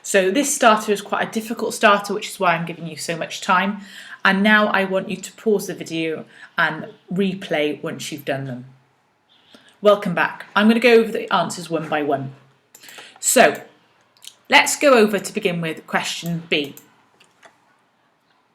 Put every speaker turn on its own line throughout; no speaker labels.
So this starter is quite a difficult starter, which is why I'm giving you so much time. And now I want you to pause the video and replay once you've done them. Welcome back. I'm going to go over the answers one by one. So let's go over to begin with question B.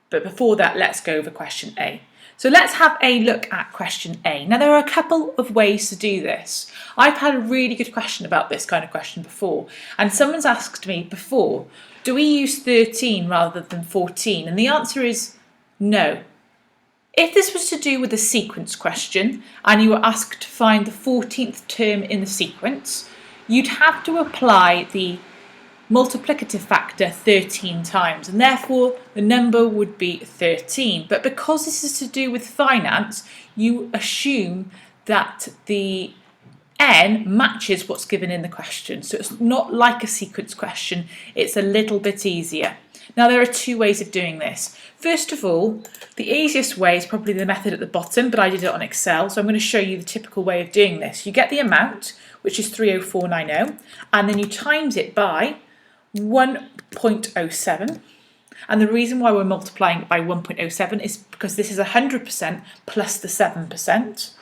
But before that, let's go over question A. So let's have a look at question A. Now there are a couple of ways to do this. I've had a really good question about this kind of question before, and someone's asked me before, do we use 13 rather than 14? And the answer is no. If this was to do with a sequence question and you were asked to find the 14th term in the sequence, you'd have to apply the multiplicative factor 13 times, and therefore the number would be 13. But because this is to do with finance, you assume that the n matches what's given in the question. So it's not like a sequence question, it's a little bit easier. Now there are two ways of doing this. First of all, the easiest way is probably the method at the bottom, but I did it on Excel, so I'm going to show you the typical way of doing this. You get the amount, which is 30490, and then you times it by 1.07, and the reason why we're multiplying it by 1.07 is because this is 100% plus the 7%,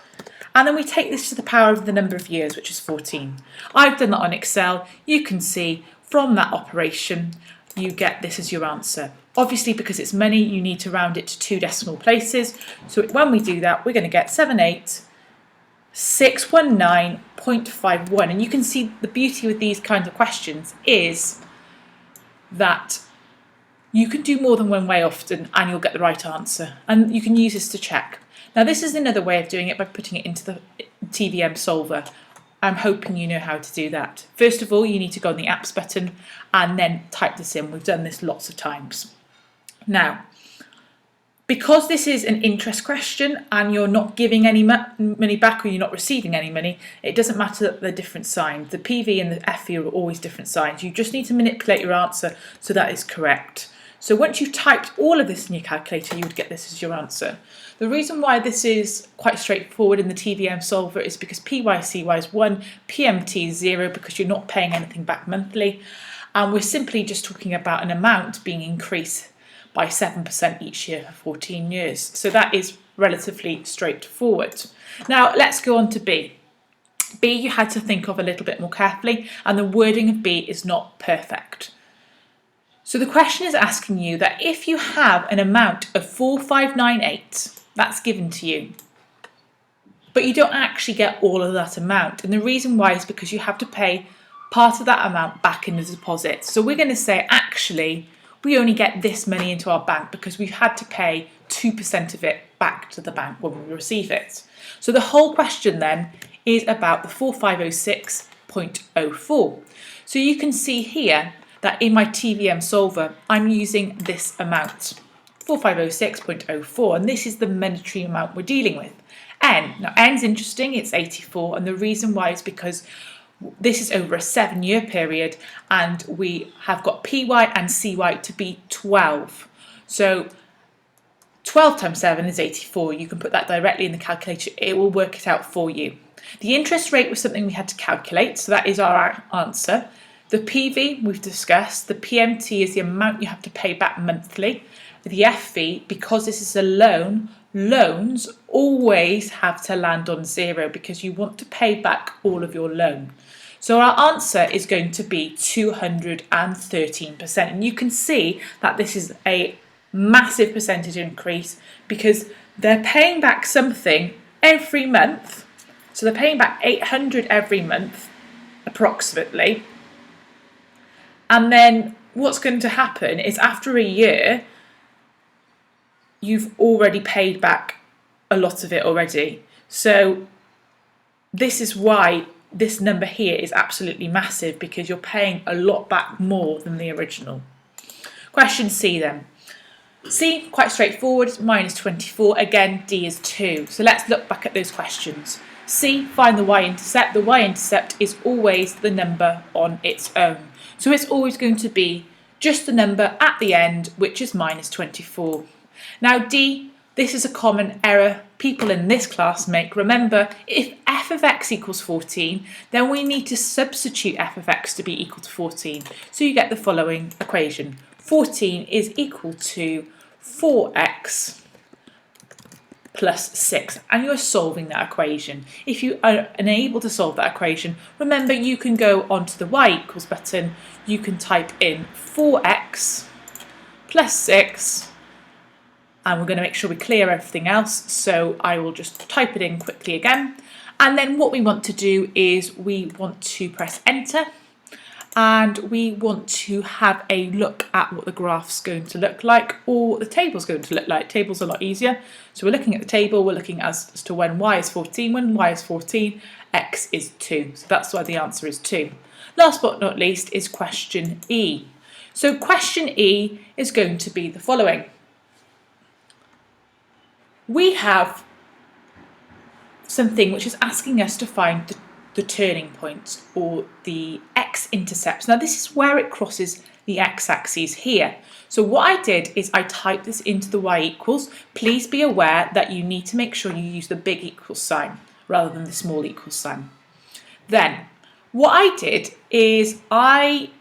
and then we take this to the power of the number of years, which is 14. I've done that on Excel. You can see from that operation you get this as your answer. Obviously, because it's money, you need to round it to 2 decimal places, so when we do that we're going to get 78619.51, and you can see the beauty with these kinds of questions is that you can do more than one way often and you'll get the right answer, and you can use this to check. Now this is another way of doing it by putting it into the TVM solver. I'm hoping you know how to do that. First of all, you need to go on the apps button and then type this in. We've done this lots of times. Now, because this is an interest question and you're not giving any money back or you're not receiving any money, it doesn't matter that they're different signs. The PV and the FV are always different signs. You just need to manipulate your answer so that is correct. So once you've typed all of this in your calculator, you would get this as your answer. The reason why this is quite straightforward in the TVM solver is because PYCY is 1, PMT is 0 because you're not paying anything back monthly, and we're simply just talking about an amount being increased by 7% each year for 14 years. So that is relatively straightforward. Now let's go on to B. B you had to think of a little bit more carefully, and the wording of B is not perfect. So the question is asking you that if you have an amount of 4598, that's given to you, but you don't actually get all of that amount, and the reason why is because you have to pay part of that amount back in the deposit. So we're going to say actually we only get this money into our bank because we've had to pay 2% of it back to the bank when we receive it. So the whole question then is about the 4506.04. So you can see here that in my TVM solver I'm using this amount, 4506.04, and this is the monetary amount we're dealing with. N, now N's interesting, it's 84, and the reason why is because this is over a 7-year period and we have got PY and CY to be 12. So 12 times 7 is 84. You can put that directly in the calculator. It will work it out for you. The interest rate was something we had to calculate, so that is our answer. The PV we've discussed. The PMT is the amount you have to pay back monthly. The FV, because this is a loan, loans always have to land on 0 because you want to pay back all of your loan. So our answer is going to be 213%. And you can see that this is a massive percentage increase because they're paying back something every month. So they're paying back 800 every month, approximately. And then what's going to happen is after a year, you've already paid back a lot of it already. So this is why this number here is absolutely massive, because you're paying a lot back more than the original. Question C then. C, quite straightforward, minus 24. Again, D is 2. So let's look back at those questions. C, find the y-intercept. The y-intercept is always the number on its own. So it's always going to be just the number at the end, which is minus 24. Now D, This is a common error people in this class make. Remember, if f of x equals 14, then we need to substitute f of x to be equal to 14. So you get the following equation. 14 is equal to 4x plus 6, and you're solving that equation. If you are unable to solve that equation, remember you can go onto the y equals button, you can type in 4x plus 6, and we're going to make sure we clear everything else, so I will just type it in quickly again. And then what we want to do is we want to press enter, and we want to have a look at what the graph's going to look like, or what the table's going to look like. Table's a lot easier. So we're looking at the table, we're looking as to when y is 14. When y is 14, x is 2. So that's why the answer is 2. Last but not least is question E. So question E is going to be the following. We have something which is asking us to find the turning point, or the x-intercepts. Now this is where it crosses the x-axis here. So what I did is I typed this into the y equals. Please be aware that you need to make sure you use the big equals sign rather than the small equals sign. Then what I did is I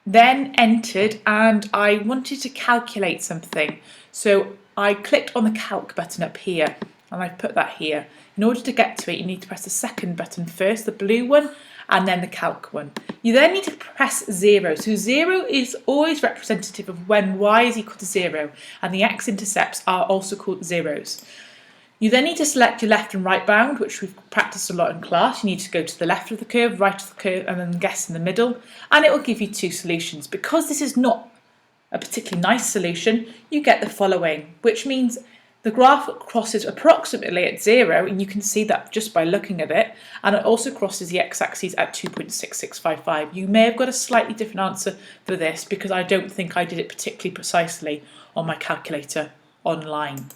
then entered, and I wanted to calculate something. So I clicked on the calc button up here, and I put that here. In order to get to it, you need to press the second button first, the blue one, and then the calc one. You then need to press 0. So 0 is always representative of when y is equal to 0, and the x-intercepts are also called zeros. You then need to select your left and right bound, which we've practiced a lot in class. You need to go to the left of the curve, right of the curve, and then guess in the middle, and it will give you two solutions. Because this is not a particularly nice solution, you get the following, which means the graph crosses approximately at 0, and you can see that just by looking at it, and it also crosses the x-axis at 2.6655. You may have got a slightly different answer for this because I don't think I did it particularly precisely on my calculator online.